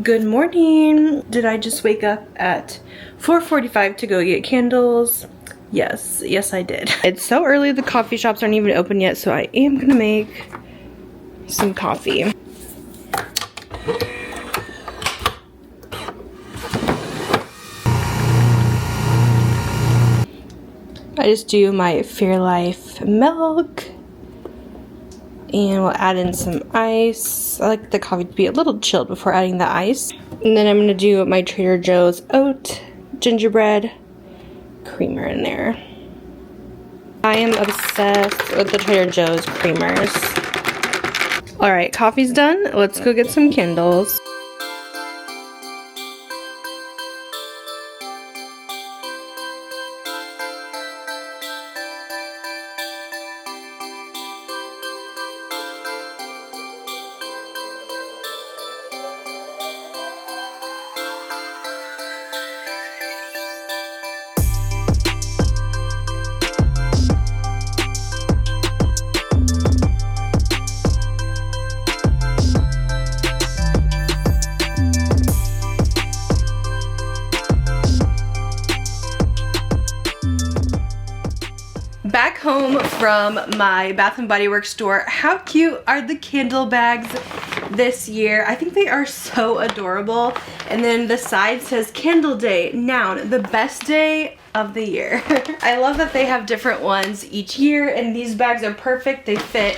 Good morning. Did I just wake up at 4:45 to go get candles? Yes, I did. It's so early, the coffee shops aren't even open yet, so I am gonna make some coffee. I just do my Fairlife milk. And we'll add in some ice. I like the coffee to be a little chilled before adding the ice. And then I'm going to do my Trader Joe's oat gingerbread creamer in there. I am obsessed with the Trader Joe's creamers. Alright, coffee's done. Let's go get some candles. Back home from my Bath & Body Works store. How cute are the candle bags this year? I think they are so adorable. And then the side says Candle Day, noun, the best day of the year. I love that they have different ones each year, and these bags are perfect. They fit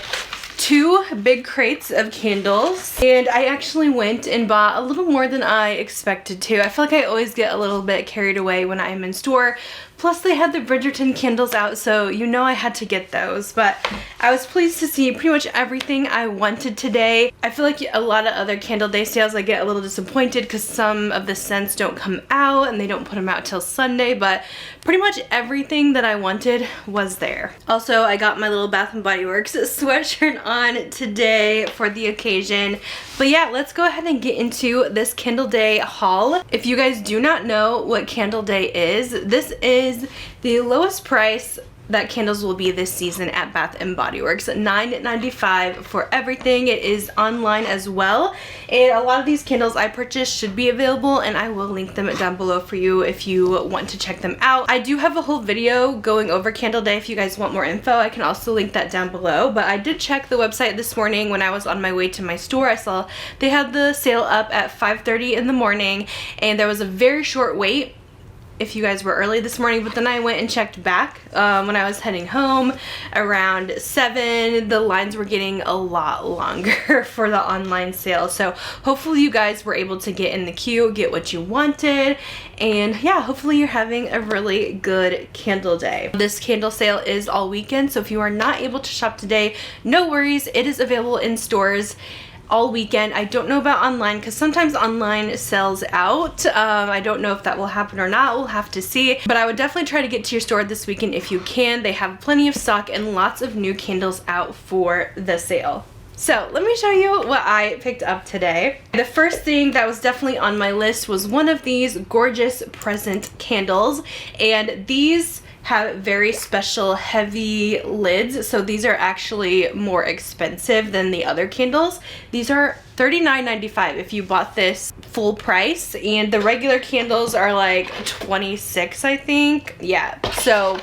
2 big crates of candles, and I actually went and bought a little more than I expected to. I feel like I always get a little bit carried away when I'm in store. Plus they had the Bridgerton candles out, so you know I had to get those. But I was pleased to see pretty much everything I wanted today. I feel like a lot of other candle day sales I get a little disappointed because some of the scents don't come out and they don't put them out till Sunday, but pretty much everything that I wanted was there. Also, I got my little Bath & Body Works sweatshirt on today for the occasion. But yeah, let's go ahead and get into this Candle Day haul. If you guys do not know what Candle Day is, this is the lowest price that candles will be this season at Bath & Body Works. $9.95 for everything. It is online as well, and a lot of these candles I purchased should be available, and I will link them down below for you if you want to check them out. I do have a whole video going over Candle Day if you guys want more info. I can also link that down below, but I did check the website this morning when I was on my way to my store. I saw they had the sale up at 5:30 in the morning, and there was a very short wait if you guys were early this morning, but then I went and checked back when I was heading home around 7. The lines were getting a lot longer for the online sale, so hopefully you guys were able to get in the queue, get what you wanted, and yeah, hopefully you're having a really good candle day. This candle sale is all weekend, so if you are not able to shop today, no worries, it is available in stores all weekend. I don't know about online because sometimes online sells out. I don't know if that will happen or not. We'll have to see. But I would definitely try to get to your store this weekend if you can. They have plenty of stock and lots of new candles out for the sale. So let me show you what I picked up today. The first thing that was definitely on my list was one of these gorgeous present candles, and these have very special heavy lids, so these are actually more expensive than the other candles. These are $39.95 if you bought this full price, and the regular candles are like $26, I think. Yeah, so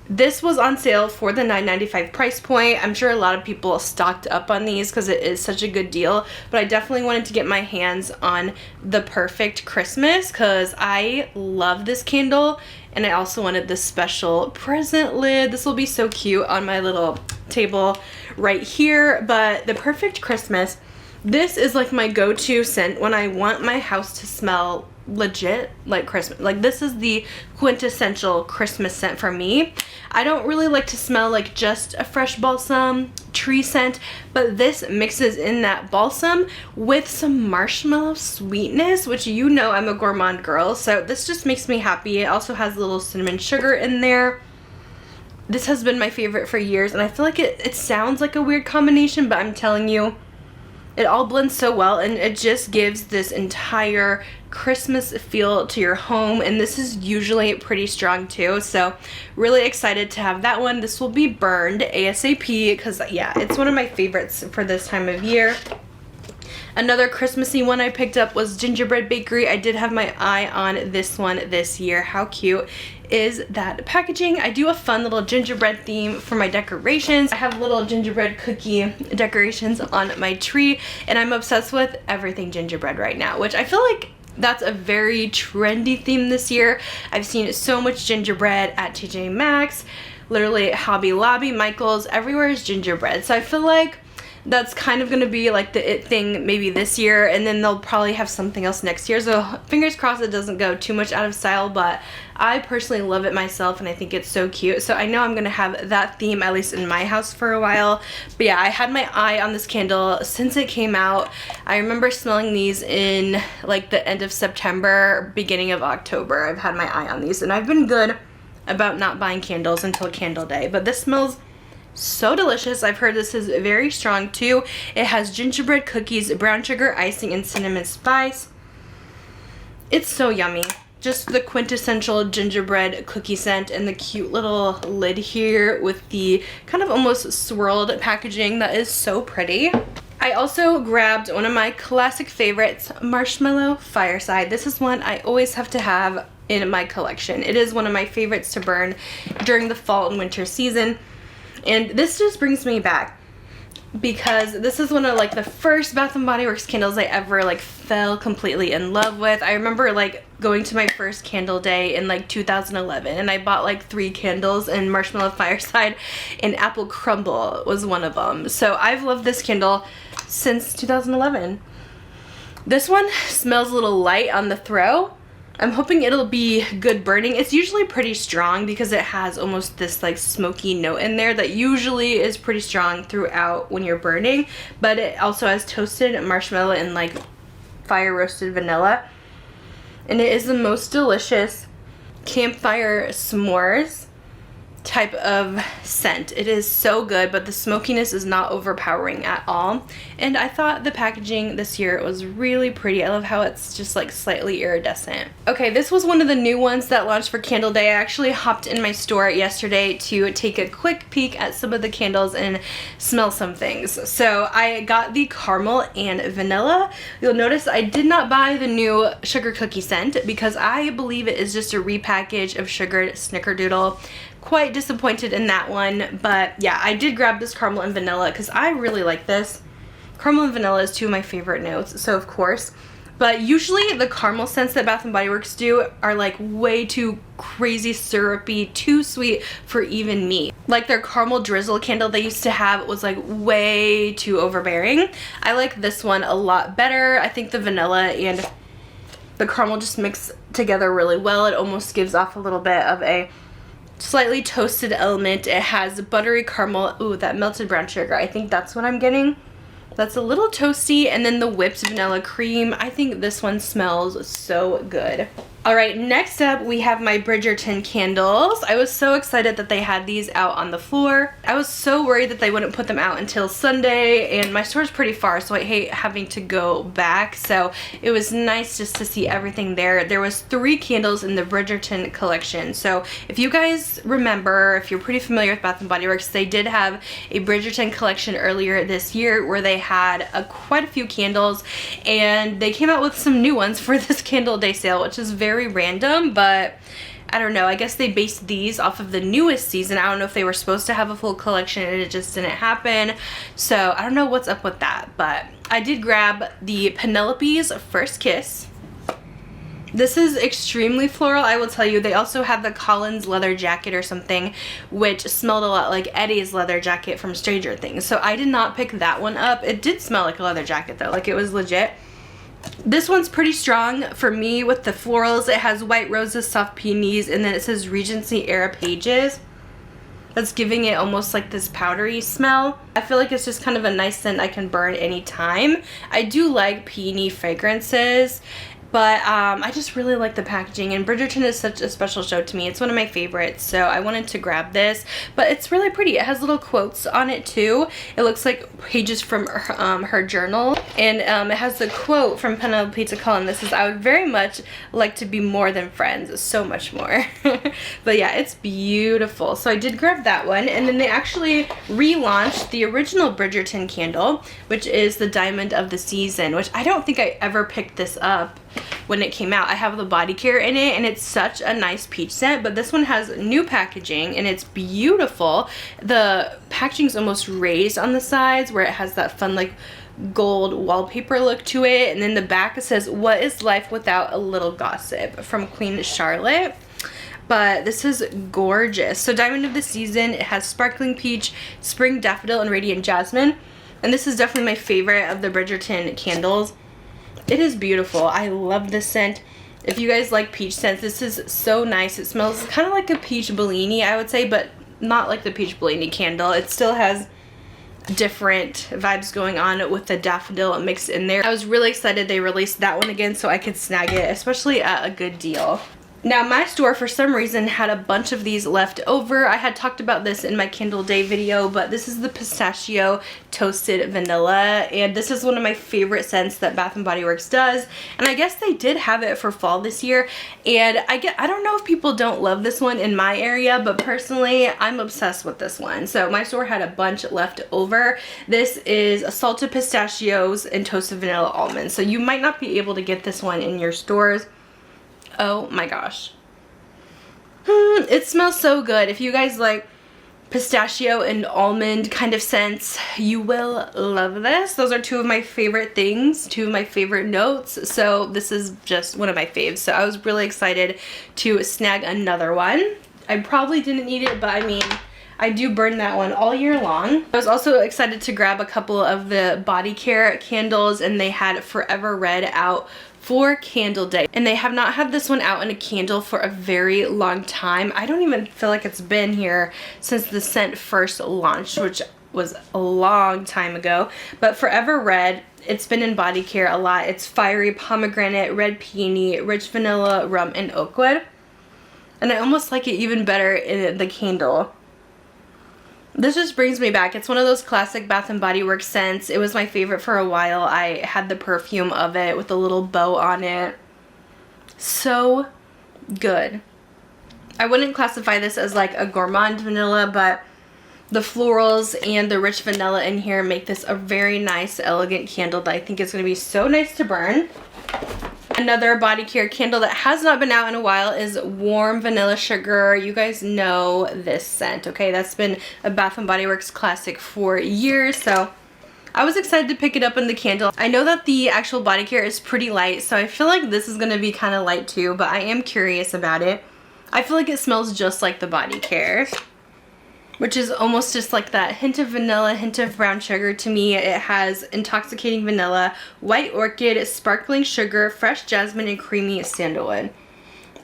this was on sale for the $9.95 price point. I'm sure a lot of people stocked up on these because it is such a good deal, but I definitely wanted to get my hands on the Perfect Christmas because I love this candle, and I also wanted this special present lid. This will be so cute on my little table right here. But the Perfect Christmas, this is like my go-to scent when I want my house to smell legit like Christmas. Like, this is the quintessential Christmas scent for me. I don't really like to smell like just a fresh balsam tree scent, but this mixes in that balsam with some marshmallow sweetness, which you know I'm a gourmand girl, so this just makes me happy. It also has a little cinnamon sugar in there. This has been my favorite for years, and I feel like it sounds like a weird combination, but I'm telling you, it all blends so well, and it just gives this entire Christmas feel to your home, and this is usually pretty strong too, so really excited to have that one. This will be burned ASAP because yeah, it's one of my favorites for this time of year. Another Christmassy one I picked up was Gingerbread Bakery. I did have my eye on this one this year. How cute is that packaging? I do a fun little gingerbread theme for my decorations. I have little gingerbread cookie decorations on my tree, and I'm obsessed with everything gingerbread right now, which I feel like that's a very trendy theme this year. I've seen so much gingerbread at TJ Maxx, literally Hobby Lobby, Michael's, everywhere is gingerbread. So I feel like that's kind of gonna be like the it thing maybe this year, and then they'll probably have something else next year. So fingers crossed it doesn't go too much out of style, but I personally love it myself and I think it's so cute. So I know I'm gonna have that theme at least in my house for a while. But yeah, I had my eye on this candle since it came out. I remember smelling these in like the end of September, beginning of October. I've had my eye on these and I've been good about not buying candles until Candle Day. But this smells so delicious. I've heard this is very strong too. It has gingerbread cookies, brown sugar icing, and cinnamon spice. It's so yummy. Just the quintessential gingerbread cookie scent, and the cute little lid here with the kind of almost swirled packaging that is so pretty. I also grabbed one of my classic favorites, Marshmallow Fireside. This is one I always have to have in my collection. It is one of my favorites to burn during the fall and winter season. And this just brings me back because this is one of like the first Bath & Body Works candles I ever like fell completely in love with. I remember like going to my first candle day in like 2011 and I bought like 3 candles, and Marshmallow Fireside and Apple Crumble was one of them. So I've loved this candle since 2011. This one smells a little light on the throw. I'm hoping it'll be good burning. It's usually pretty strong because it has almost this like smoky note in there that usually is pretty strong throughout when you're burning, but it also has toasted marshmallow and like fire roasted vanilla, and it is the most delicious campfire s'mores type of scent. It is so good, but the smokiness is not overpowering at all. And I thought the packaging this year was really pretty. I love how it's just like slightly iridescent. Okay, this was one of the new ones that launched for Candle Day. I actually hopped in my store yesterday to take a quick peek at some of the candles and smell some things. So I got the caramel and vanilla. You'll notice I did not buy the new sugar cookie scent because I believe it is just a repackage of sugared snickerdoodle. Quite disappointed in that one, but yeah, I did grab this caramel and vanilla because I really like this. Caramel and vanilla is 2 of my favorite notes, so of course. But usually the caramel scents that Bath & Body Works do are like way too crazy syrupy, too sweet for even me. Like their caramel drizzle candle they used to have was like way too overbearing. I like this one a lot better. I think the vanilla and the caramel just mix together really well. It almost gives off a little bit of a slightly toasted element. It has buttery caramel. Ooh, that melted brown sugar. I think that's what I'm getting. That's a little toasty, and then the whipped vanilla cream. I think this one smells so good. Alright, next up we have my Bridgerton candles. I was so excited that they had these out on the floor. I was so worried that they wouldn't put them out until Sunday, and my store's pretty far, so I hate having to go back. So it was nice just to see everything there. There was 3 candles in the Bridgerton collection. So if you guys remember, if you're pretty familiar with Bath & Body Works, they did have a Bridgerton collection earlier this year where they had quite a few candles, and they came out with some new ones for this Candle Day sale, which is very random, but I don't know. I guess they based these off of the newest season. I don't know if they were supposed to have a full collection and it just didn't happen. So I don't know what's up with that, but I did grab the Penelope's First Kiss. This is extremely floral, I will tell you. They also had the Collins leather jacket or something, which smelled a lot like Eddie's leather jacket from Stranger Things. So I did not pick that one up. It did smell like a leather jacket though, like it was legit. This one's pretty strong for me with the florals. It has white roses, soft peonies, and then it says Regency era pages. That's giving it almost like this powdery smell. I feel like it's just kind of a nice scent I can burn anytime. I do like peony fragrances, But I just really like the packaging, and Bridgerton is such a special show to me. It's one of my favorites, so I wanted to grab this. But it's really pretty. It has little quotes on it too. It looks like pages from her journal, and it has the quote from Penelope to Cullen. This is, "I would very much like to be more than friends, so much more." But yeah, it's beautiful. So I did grab that one, and then they actually relaunched the original Bridgerton candle, which is the Diamond of the Season, which I don't think I ever picked this up when it came out. I have the body care in it, and it's such a nice peach scent, but this one has new packaging and it's beautiful. The packaging's almost raised on the sides where it has that fun like gold wallpaper look to it, and then the back it says, "What is life without a little gossip?" from Queen Charlotte. But this is gorgeous. So Diamond of the Season, it has sparkling peach, spring daffodil, and radiant jasmine, and this is definitely my favorite of the Bridgerton candles. It is beautiful. I love this scent. If you guys like peach scents, this is so nice. It smells kind of like a peach Bellini, I would say, but not like the peach Bellini candle. It still has different vibes going on with the daffodil mixed in there. I was really excited they released that one again so I could snag it, especially at a good deal. Now my store for some reason had a bunch of these left over. I had talked about this in my Candle Day video, but this is the Pistachio Toasted Vanilla, and this is one of my favorite scents that Bath & Body Works does, and I guess they did have it for fall this year, and I don't know if people don't love this one in my area, but personally I'm obsessed with this one. So my store had a bunch left over. This is a salted pistachios and toasted vanilla almonds, so you might not be able to get this one in your stores. Oh my gosh. It smells so good. If you guys like pistachio and almond kind of scents, you will love this. Those are two of my favorite things, two of my favorite notes. So this is just one of my faves. So I was really excited to snag another one. I probably didn't need it, but I mean, I do burn that one all year long. I was also excited to grab a couple of the body care candles, and they had Forever Red out for Candle Day, and they have not had this one out in a candle for a very long time. I don't even feel like it's been here since the scent first launched, which was a long time ago. But Forever Red, it's been in body care a lot. It's fiery pomegranate, red peony, rich vanilla, rum, and oak wood, and I almost like it even better in the candle. This just brings me back. It's one of those classic Bath & Body Works scents. It was my favorite for a while. I had the perfume of it with a little bow on it. So good. I wouldn't classify this as like a gourmand vanilla, but the florals and the rich vanilla in here make this a very nice, elegant candle that I think is going to be so nice to burn. Another body care candle that has not been out in a while is Warm Vanilla Sugar. You guys know this scent, okay? That's been a Bath & Body Works classic for years, so I was excited to pick it up in the candle. I know that the actual body care is pretty light, so I feel like this is going to be kind of light too, but I am curious about it. I feel like it smells just like the body care, which is almost just like that hint of vanilla, hint of brown sugar to me. It has intoxicating vanilla, white orchid, sparkling sugar, fresh jasmine, and creamy sandalwood.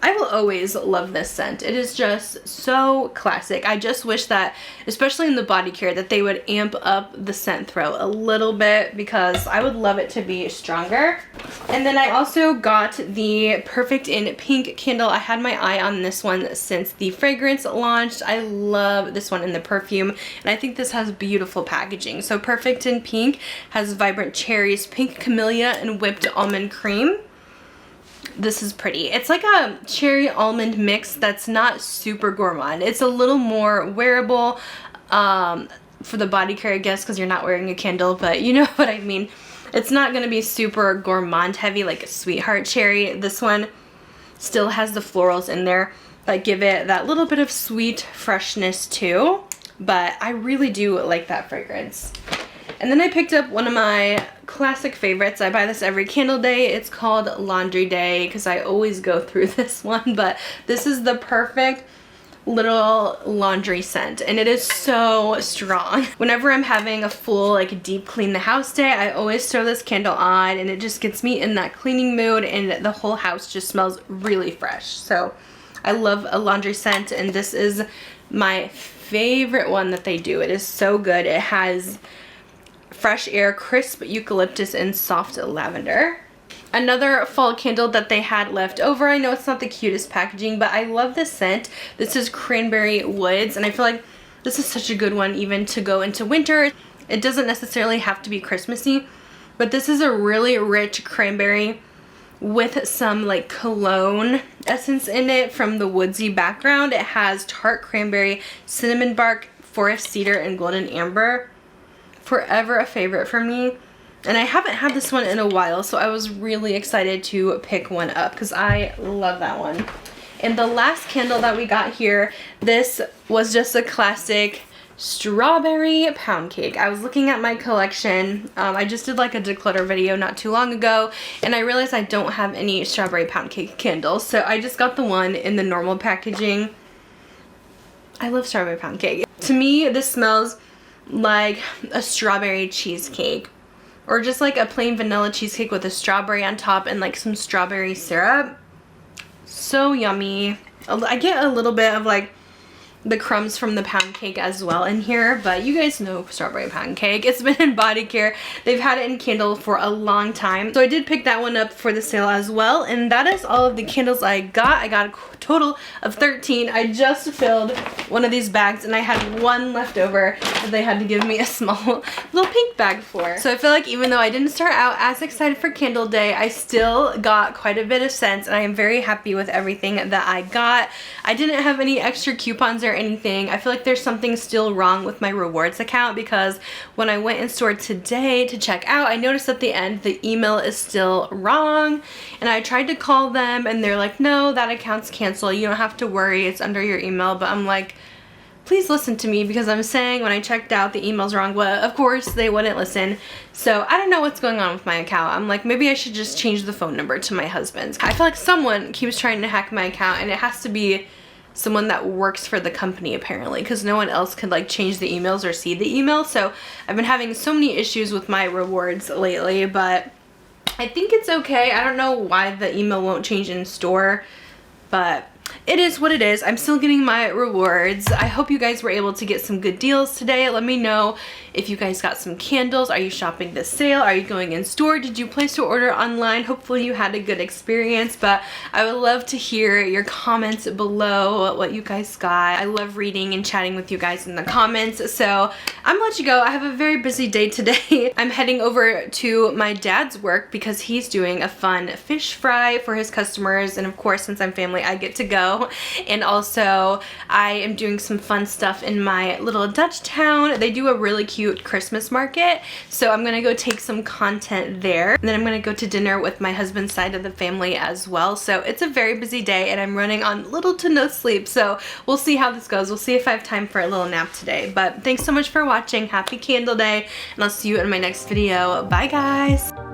I will always love this scent. It is just so classic. I just wish that, especially in the body care, that they would amp up the scent throw a little bit, because I would love it to be stronger. And then I also got the Perfect in Pink candle. I had my eye on this one since the fragrance launched. I love this one in the perfume, and I think this has beautiful packaging. So Perfect in Pink has vibrant cherries, pink camellia, and whipped almond cream. This is pretty. It's like a cherry almond mix that's not super gourmand. It's a little more wearable for the body care, I guess, because you're not wearing a candle, but you know what I mean. It's not going to be super gourmand heavy like a Sweetheart Cherry. This one still has the florals in there that give it that little bit of sweet freshness too, but I really do like that fragrance. And then I picked up one of my classic favorites. I buy this every Candle Day. It's called Laundry Day because I always go through this one, but this is the perfect little laundry scent, and it is so strong. Whenever I'm having a full like deep clean the house day, I always throw this candle on, and it just gets me in that cleaning mood, and the whole house just smells really fresh. So I love a laundry scent, and this is my favorite one that they do. It is so good. It has fresh air, crisp eucalyptus, and soft lavender. Another fall candle that they had left over. I know it's not the cutest packaging, but I love this scent. This is Cranberry Woods, and I feel like this is such a good one even to go into winter. It doesn't necessarily have to be Christmassy, but this is a really rich cranberry with some like cologne essence in it from the woodsy background. It has tart cranberry, cinnamon bark, forest cedar, and golden amber. Forever a favorite for me. And I haven't had this one in a while, so I was really excited to pick one up because I love that one. And the last candle that we got here, this was just a classic strawberry pound cake. I was looking at my collection. I just did like a declutter video not too long ago, and I realized I don't have any strawberry pound cake candles, so I just got the one in the normal packaging. I love strawberry pound cake. To me, this smells like a strawberry cheesecake, or just like a plain vanilla cheesecake with a strawberry on top and like some strawberry syrup. So yummy. I get a little bit of like the crumbs from the pound cake as well in here, but you guys know strawberry pound cake. It's been in body care. They've had it in candle for a long time, so I did pick that one up for the sale as well. And that is all of the candles I got. I got a total of 13. I just filled one of these bags and I had one left over that they had to give me a small little pink bag for. So I feel like even though I didn't start out as excited for candle day, I still got quite a bit of scents, and I am very happy with everything that I got. I didn't have any extra coupons or anything. I feel like there's something still wrong with my rewards account, because when I went in store today to check out, I noticed at the end the email is still wrong, and I tried to call them and they're like, no, that account's canceled, you don't have to worry, it's under your email. But I'm like, please listen to me, because I'm saying when I checked out the email's wrong, but of course they wouldn't listen. So I don't know what's going on with my account. I'm like, maybe I should just change the phone number to my husband's. I feel like someone keeps trying to hack my account, and it has to be someone that works for the company apparently, because no one else could like change the emails or see the email. So I've been having so many issues with my rewards lately, but I think it's okay. I don't know why the email won't change in store, but it is what it is. I'm still getting my rewards. I hope you guys were able to get some good deals today. Let me know if you guys got some candles. Are you shopping this sale? Are you going in store? Did you place your order online? Hopefully you had a good experience, but I would love to hear your comments below what you guys got. I love reading and chatting with you guys in the comments. So I'm gonna let you go. I have a very busy day today. I'm heading over to my dad's work because he's doing a fun fish fry for his customers, and of course, since I'm family, I get to go. And also I am doing some fun stuff in my little Dutch town. They do a really cute Christmas market, so I'm gonna go take some content there, and then I'm gonna go to dinner with my husband's side of the family as well. So it's a very busy day, and I'm running on little to no sleep, so we'll see how this goes. We'll see if I have time for a little nap today. But thanks so much for watching. Happy Candle Day, and I'll see you in my next video. Bye guys.